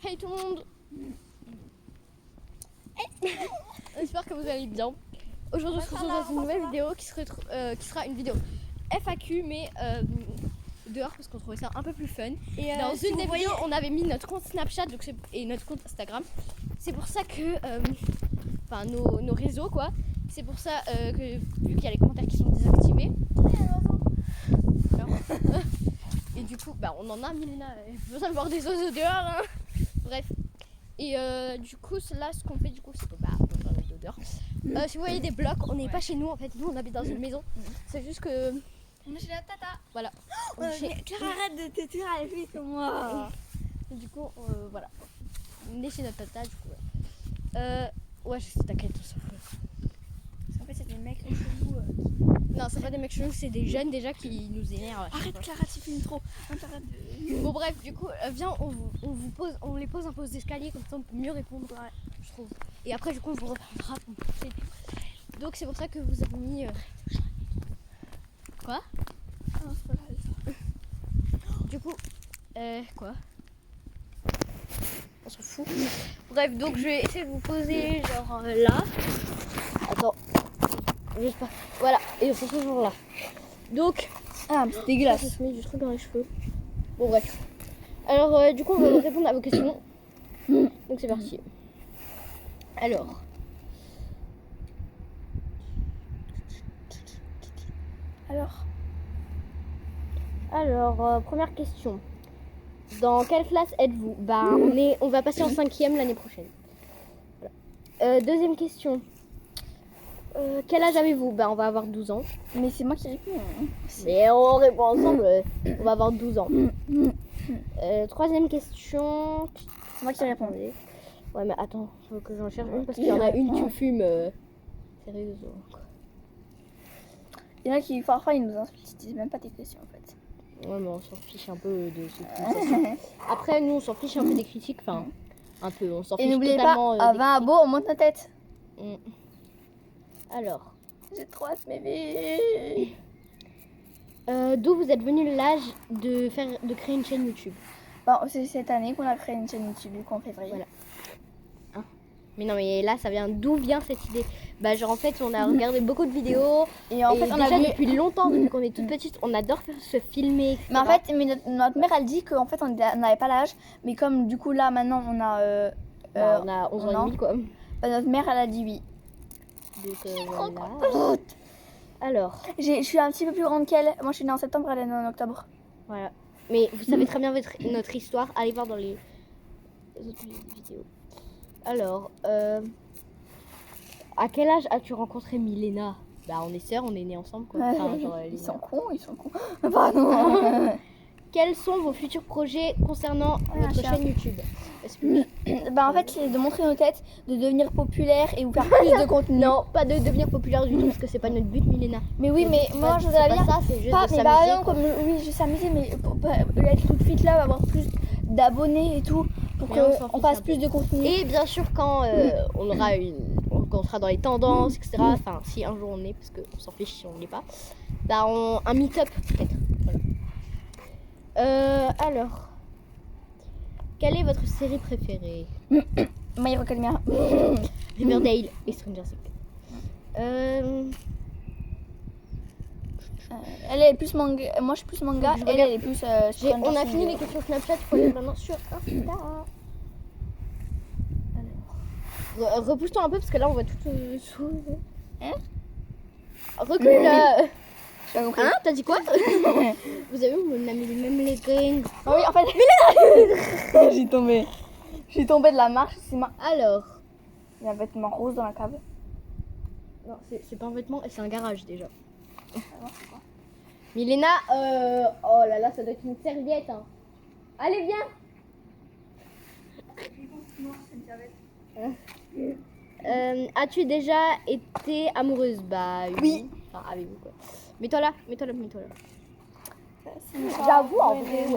Hey tout le monde. J'espère que vous allez bien. Aujourd'hui on se retrouve dans une nouvelle vidéo qui sera une vidéo FAQ mais dehors parce qu'on trouvait ça un peu plus fun. Et dans une des vidéos on avait mis notre compte Snapchat et notre compte Instagram. C'est pour ça que nos réseaux quoi. C'est pour ça que vu qu'il y a les commentaires qui sont désactivés. Et du coup on en a Milena, elle a besoin de voir des oiseaux dehors hein. Bref. Et du coup là ce qu'on fait du coup c'est que on va mettre dehors. Si vous voyez des blocs, on n'est pas chez nous en fait, nous on habite dans une maison. C'est juste que on est chez la tata. Voilà. Claire, arrête de te tirer à lui comme moi. Et du coup voilà. On est chez notre tata du coup. Ouais je sais t'inquiète tout ça. En fait c'est des mecs chelous. Non c'est pas des mecs chelous, c'est des jeunes déjà qui nous énervent. Arrête Clara, tu filmes trop. Bon bref du coup viens on les pose un pose d'escalier comme ça on peut mieux répondre je trouve. Et après du coup on vous reprendra. Donc c'est pour ça que vous avez mis quoi? Non c'est pas grave. Du coup quoi? On s'en fout. Bref donc je vais essayer de vous poser genre là. Attends. Juste pas. Voilà et on se pose genre là. Donc C'est dégueulasse. je me suis mis du truc dans les cheveux. Bon bref. Alors du coup on va répondre à vos questions. Donc c'est parti. Alors première question. Dans quelle classe êtes-vous? On va passer en 5e l'année prochaine. Voilà. Deuxième question. Quel âge avez-vous? On va avoir 12 ans. Mais c'est moi qui réponds. Mais on répond ensemble. On va avoir 12 ans. Troisième question. C'est moi qui réponds. Ouais mais attends, faut que j'en cherche une parce qu'il y en a une qui fume. Sérieusement. Il y en a qui parfois ils nous insultent, ils disent même pas tes questions en fait. Ouais mais on s'en fiche un peu de ce qui Après nous on s'en fiche un peu des critiques, enfin un peu, on s'en fiche n'oubliez totalement. pas, à 20 abos on monte la tête. Alors. J'ai trop hâte bébé. D'où vous êtes venu l'âge de créer une chaîne YouTube? C'est cette année qu'on a créé une chaîne YouTube du coup en février. Voilà. Mais non mais là ça vient d'où vient cette idée? Genre en fait on a regardé beaucoup de vidéos et en fait on déjà a vu depuis longtemps, depuis qu'on est toute petite, on adore se filmer, etc. Mais en fait notre mère elle dit qu'en fait on n'avait pas l'âge, mais comme du coup là maintenant on a on a 11 ans et demi quoi. Notre mère elle a dit oui. Donc voilà. Alors je suis un petit peu plus grande qu'elle, moi je suis née en septembre, elle est née en octobre. Voilà. Mais vous savez très bien notre histoire, allez voir dans les autres vidéos. Alors, à quel âge as-tu rencontré Milena? On est sœurs, on est nés ensemble quoi. Enfin, genre, ils sont cons. Pardon. Quels sont vos futurs projets concernant votre chaîne YouTube? En fait, c'est de montrer nos têtes, de devenir populaire et vous faire plus de contenu. Non, pas de devenir populaire du tout parce que c'est pas notre but, Milena. Mais oui, mais moi je voudrais bien ça, c'est juste pas, de mais s'amuser. non, comme oui, je s'amuser, mais pour être tout de suite là, avoir plus d'abonnés et tout, pour qu'on fasse plus de contenu. Et bien sûr, quand on aura quand on sera dans les tendances, etc. Enfin, si un jour on est, parce qu'on s'en fiche si on l'est pas. Un meet-up peut-être. Voilà. Alors, quelle est votre série préférée? My Hero Academia. Riverdale et Stranger Things. Elle est plus manga, moi je suis plus manga, elle est plus on a fini les questions Snapchat, il faut aller maintenant sur Insta. Alors, repousse-toi un peu parce que là on voit tout sous. Recule là. Hein? T'as dit quoi? Vous avez vu, on a mis les mêmes leggings. Oui, en fait, j'ai tombé de la marche. Alors, il y a un vêtement rose dans la cave. Non, c'est pas un vêtement, c'est un garage déjà. Milena, oh là là, ça doit être une serviette. Hein. Allez, viens. As-tu déjà été amoureuse? Oui. Enfin, avez-vous quoi? Mets-toi là. J'avoue, en vrai. J'ai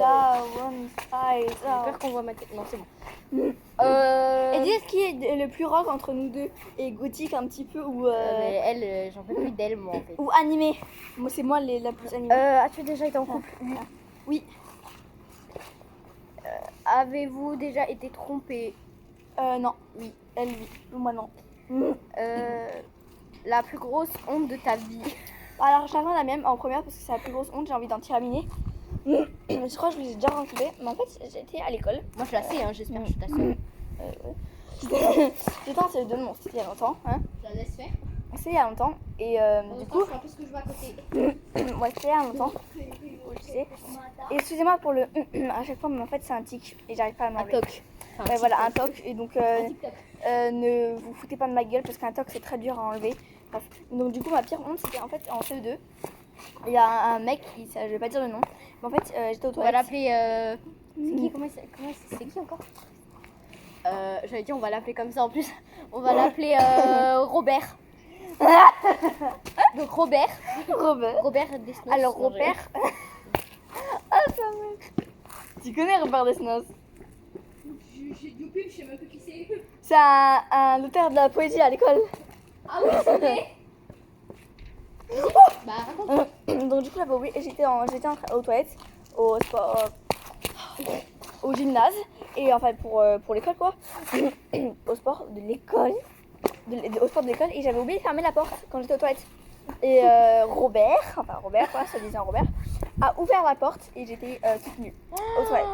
peur qu'on voit ma tête. Non, c'est bon. Et dis ce qui est le plus rock entre nous deux et gothique un petit peu ou mais elle, j'en peux plus d'elle moi en fait. Ou animé. Moi c'est moi la plus animée. As-tu déjà été en couple? Oui. Avez-vous déjà été trompé? Non. Oui. Elle, oui. Moi, non. La plus grosse honte de ta vie? Alors, j'attends la même en première parce que c'est la plus grosse honte. J'ai envie d'en terminer. Je crois que je vous ai déjà raconté. Mais en fait, j'étais à l'école. Moi, je la sais, hein, j'espère que je suis ta seule. J'étais en CE2, bon, c'était il y a longtemps. Hein. Je la laisse faire. C'était il y a longtemps. Et du coup. Je vois un peu ce que je vois à côté. Ouais, c'était il y a longtemps. Je sais. Et excusez-moi pour le à chaque fois, mais en fait, c'est un tic. Et j'arrive pas à Un m'enlever. toc. Enfin, Ouais, voilà, un toc. Et donc, TikTok. ne vous foutez pas de ma gueule parce qu'un toc, c'est très dur à enlever. Bref. Donc, du coup, ma pire honte, c'était en fait en CE2. Il y a un mec, je vais pas dire le nom, mais en fait, j'étais aux On va toilettes. l'appeler. C'est qui? C'est qui encore? J'allais dire, on va l'appeler comme ça en plus. On va l'appeler Robert. Donc Robert Desnos. Alors, Robert. Ah, ça me. Tu connais Robert Desnos? Je sais même pas qui c'est. C'est un auteur de la poésie à l'école. Ah oui, c'est vrai. Bah, raconte. Donc du coup là, j'étais aux toilettes, au sport, au gymnase et enfin pour l'école quoi, au sport de l'école, au sport de l'école et j'avais oublié de fermer la porte quand j'étais aux toilettes. Et Robert, quoi, ça disait Robert, a ouvert la porte et j'étais toute nue aux toilettes.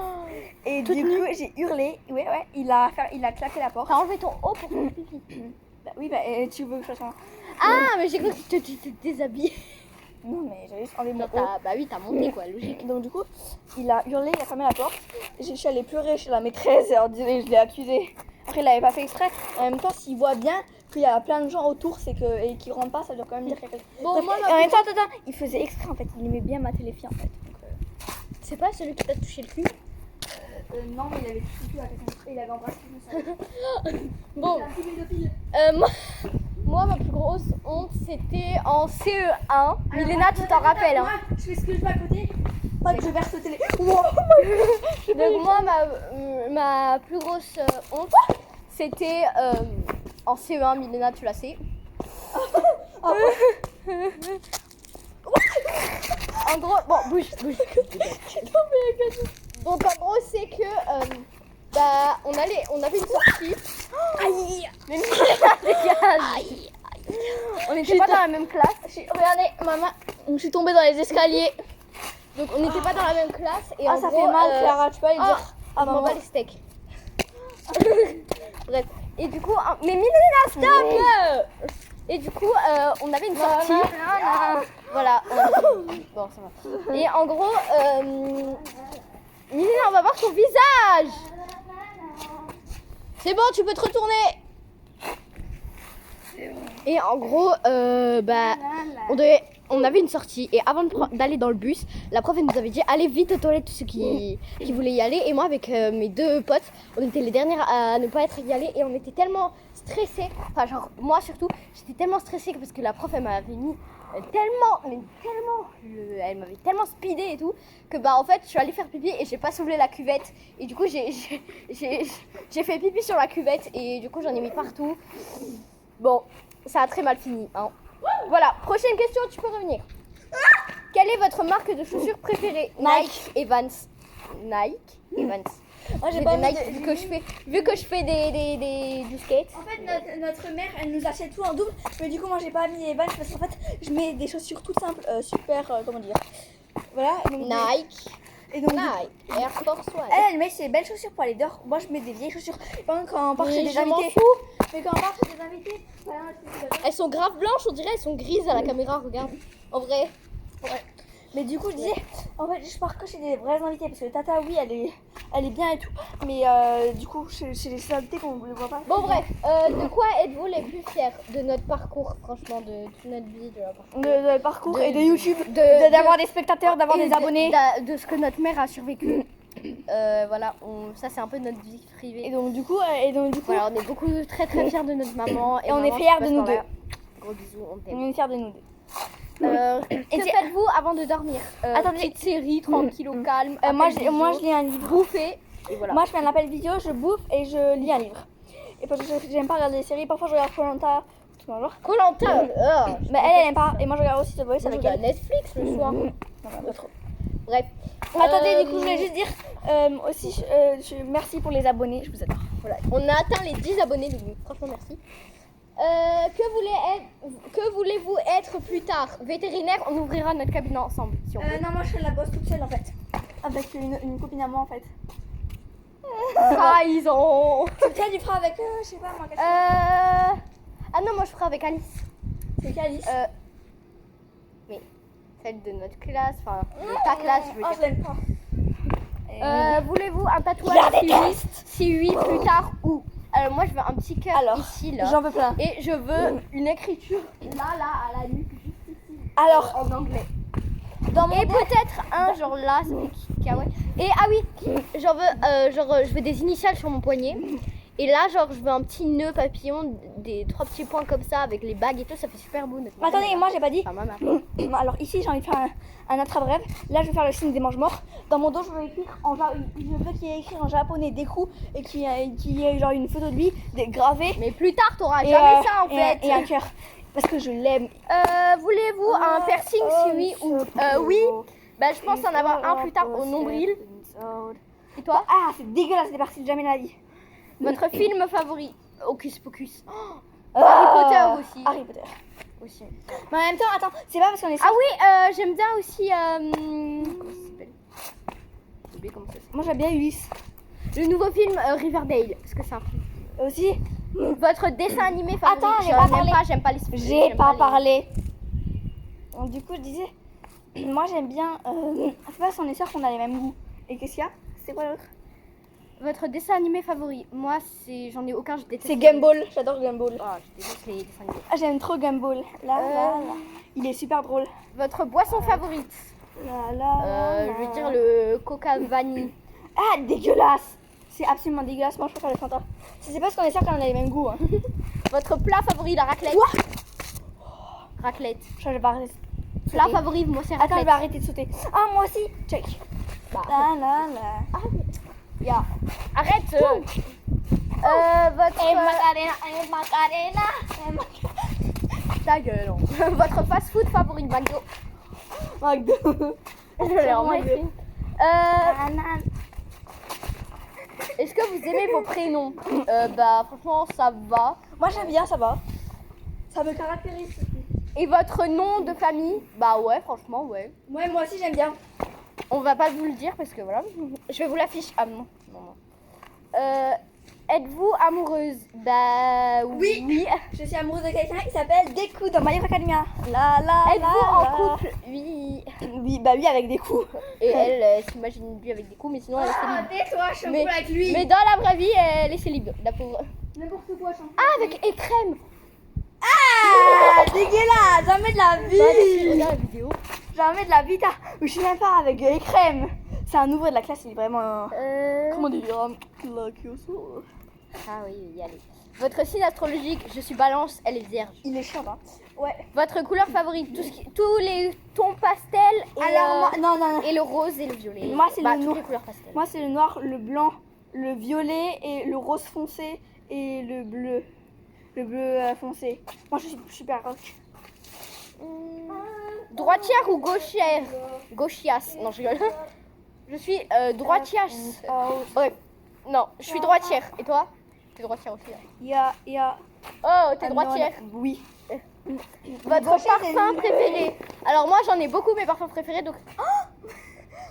Et du coup j'ai hurlé, ouais, il a claqué la porte. T'as enlevé ton haut pour faire pipi. Bah oui, tu veux que je fasse un... Ah, mais j'ai cru que tu te déshabillé. Non mais j'avais juste enlevé mon haut. Bah oui, t'as monté quoi, logique. Donc du coup, il a hurlé, il a fermé la porte. Et je suis allée pleurer chez la maîtresse et je l'ai accusé. Après, il l'avait pas fait exprès. En même temps, s'il voit bien qu'il y a plein de gens autour et qu'il rentre pas, ça doit quand même dire quelque chose. Bon, Donc, moi, et en même temps, attends, il faisait exprès en fait. Il aimait bien mater les filles en fait. Donc, c'est pas celui qui t'a touché le cul? non, mais il avait touché le cul à quelqu'un d'autre et il avait embrassé une Bon, moi, ma plus grosse honte, c'était en CE1. Milena, tu t'en rappelles, hein? Je fais ce que je veux à côté. Pas que je verse le télé. Donc moi, ma plus grosse honte, c'était en CE1. Milena, tu la sais. En gros, bon, bouge. Donc en gros, c'est que on avait une sortie. Aïe. Mais Milena, dégage. On n'était pas dans la même classe. Regardez, maman, je suis tombée dans les escaliers. Donc on n'était pas dans la même classe et en ça gros, fait mal, Clara, tu peux aller dire. Je m'en bats les steaks. Bref. Et du coup, mais Milena, stop. Et du coup, on avait une sortie. Voilà. Bon, ça va. Et en gros, Milena, on va voir son visage. C'est bon, tu peux te retourner. Et en gros, on avait une sortie et avant d'aller dans le bus, la prof elle nous avait dit allez vite aux toilettes tous ceux qui voulaient y aller. Et moi avec mes deux potes, on était les dernières à ne pas être y aller et on était tellement stressés. Enfin genre moi surtout, j'étais tellement stressée parce que la prof elle m'avait mis elle m'avait tellement speedé et tout que bah en fait je suis allée faire pipi et j'ai pas soulevé la cuvette et du coup j'ai fait pipi sur la cuvette et du coup j'en ai mis partout. Bon, ça a très mal fini, hein. Voilà, prochaine question, tu peux revenir. Quelle est votre marque de chaussures préférée? Nike Evans. Moi j'ai pas Nike vu que je fais du skate. En fait notre mère elle nous achète tout en double. Mais du coup moi j'ai pas mis les Vans parce qu'en fait je mets des chaussures toutes simples, super comment dire. Voilà. Donc, Nike. Et donc, Air Force One. Elle met ses belles chaussures pour aller dehors. Moi je mets des vieilles chaussures. Par exemple quand on part chez des invités. Mais quand on part chez des invités, elles sont grave blanches, on dirait elles sont grises à la caméra, regarde. En vrai. Ouais. Mais du coup je disais, en fait je pars que chez des vrais invités parce que Tata oui elle est bien et tout. Mais du coup chez les invités qu'on ne les voit pas. Bon bref, de quoi êtes-vous les plus fiers de notre parcours, franchement, de toute notre vie, de notre parcours et de YouTube, d'avoir des spectateurs, d'avoir des abonnés, de ce que notre mère a survécu. Voilà, ça c'est un peu notre vie privée. Et donc du coup, voilà, on est beaucoup très fiers de notre maman et on est fiers de nous deux. Gros bisous, on t'aime. On est fiers de nous deux. Que faites-vous avant de dormir? Attendez, petite série tranquille au calme. Moi je lis un livre. Bouffer. Et voilà. Moi je fais un appel vidéo, je bouffe et je lis un livre. Et parce que j'aime pas regarder des séries, parfois je regarde Koh-Lanta. Koh-Lanta. Mais elle aime pas. Et moi je regarde aussi The Voice avec elle. Netflix le soir. Non, pas trop. Bref. Attendez, du coup, je voulais juste dire aussi, merci pour les abonnés, je vous adore. Voilà. On a atteint les 10 abonnés, donc franchement merci. Que voulez-vous être plus tard? Vétérinaire, on ouvrira notre cabinet ensemble. Si on veut. Non, moi je serai la boss toute seule en fait. Avec une copine à moi en fait. Trahison. Toi, tu feras avec, je sais pas moi, qu'est-ce que Ah non, moi je ferai avec Alice. c'est Calice. Mais celle de notre classe, enfin de ta classe, je veux Oh, dire. je l'aime pas. Voulez-vous un tatouage? La déteste. Si oui, plus tard où? Alors moi je veux un petit cœur Alors, ici là. J'en veux plein. Et je veux une écriture là à la nuque, juste ici. Alors, En anglais. dans mon Et peut-être un genre là, c'est kawaii. Et ah oui, j'en veux, je veux des initiales sur mon poignet. Et là, genre, je veux un petit nœud papillon, des 3 petits points comme ça avec les bagues et tout, ça fait super beau. attendez, moi j'ai pas dit. Enfin, maman. Alors ici j'ai envie de faire un attrape-rêve. Là je vais faire le signe des mange-morts. Dans mon dos je veux écrire je veux qu'il y ait écrit en japonais Deku et qu'il y ait genre une photo de lui gravée. Mais plus tard, t'auras Et, jamais ça en fait. et un cœur. Parce que je l'aime. Voulez-vous un piercing si oui ou oui? Bah, je pense en avoir un plus tard au nombril. Et toi? Ah c'est dégueulasse, c'est parti de jamais de la vie. Votre film favori? Hocus Pocus. Harry Potter aussi. Harry Potter. Aussi. Mais en même temps, attends, c'est pas parce qu'on est Ah oui, j'aime bien aussi. Comment ça s'appelle? J'ai oublié comment ça s'appelle. Moi j'aime bien Ulysse. Le nouveau film Riverdale. Parce que c'est un film. Aussi. Votre dessin animé favori? Attends, j'ai pas parlé. J'aime pas les. J'ai j'aime pas les- parlé. Donc, du coup je disais, moi j'aime bien. C'est pas si on est sûr qu'on a les mêmes goûts. Et qu'est-ce qu'il y a? C'est quoi l'autre? Votre dessin animé favori? Moi, j'en ai aucun. Je déteste. C'est Gumball, j'adore Gumball. Ah, je déteste les dessins animés. Ah, j'aime trop Gumball. Là. Il est super drôle. Votre boisson favorite? Je veux dire le Coca vanille. Ah, dégueulasse. C'est absolument dégueulasse, moi je préfère le Fanta. C'est parce qu'on est sûr qu'on a les mêmes goûts. Hein. Votre plat favori? La raclette. Raclette. Je vais arrêter. Plat favori? Moi, c'est Attends, je raclette. vais arrêter de sauter. Ah, moi aussi. Check. Bah, La. yeah. Arrête. Votre. Macarena. Ta gueule. Votre fast-food favori? McDo. McDo. Je l'ai en McDo. écrit. Est-ce que vous aimez vos prénoms? Bah franchement ça va. Moi j'aime bien, ça va. Ça me caractérise. Et votre nom de famille? Bah ouais, franchement ouais. Ouais, moi aussi j'aime bien. On va pas vous le dire parce que voilà. Je vais vous l'afficher. Ah non. Êtes-vous amoureuse? Bah oui. Je suis amoureuse de quelqu'un qui s'appelle Deku dans My Hero Academia. Êtes-vous en couple? Oui. Oui, bah oui, avec des coups. Et elle s'imagine lui avec des coups, mais sinon elle est célib. tais-toi, je suis Mais- avec lui. Mais dans la vraie vie, elle est célib, la pauvre. N'importe quoi, je Ah, avec écrème. Ah, dégueulasse, jamais de la vie. Regarde la vidéo. Jamais de la vie, je suis même pas avec crème. C'est un nouveau de la classe, il est vraiment... Comment dire Ah oui, y aller. Votre signe astrologique? Je suis balance, elle est vierge. Il est chiant, hein. Ouais. Votre couleur favorite? Tous les tons pastels et, Alors, moi, non. et le rose et le violet. Moi, c'est le toutes noir. les couleurs pastels. Moi, c'est le noir, le blanc, le violet et le rose foncé et le bleu. Le bleu foncé. Moi, je suis super rock. Droitière ou gauchière? Gauchias. Non, je rigole. Je suis droitière. Ouais. Non, je suis droitière. Et toi? T'es droitière aussi. Hein. Il y a... Oh, t'es droitière. Oui. Votre Droitière, parfum préféré? Alors moi, j'en ai beaucoup mes parfums préférés. Donc,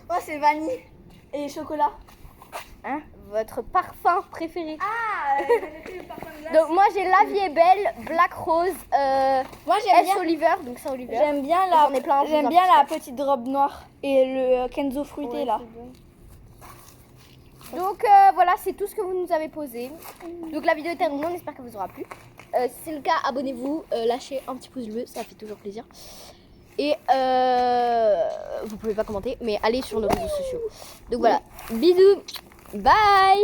Moi, c'est vanille et chocolat. hein? Votre parfum préféré? Ah, le parfum de glace. Donc moi, j'ai La Vie est belle, Black Rose, Moi, j'aime S. bien... Oliver. Donc ça, Oliver. J'aime bien J'en ai plein, j'aime bien la petite robe noire et le Kenzo fruité Ouais, là. c'est bon. Donc voilà, c'est tout ce que vous nous avez posé. Donc la vidéo est terminée, on espère que vous aura plu. Si c'est le cas, abonnez-vous, lâchez un petit pouce bleu, ça fait toujours plaisir. Et vous pouvez pas commenter, mais allez sur nos réseaux sociaux. Donc voilà, bisous, bye.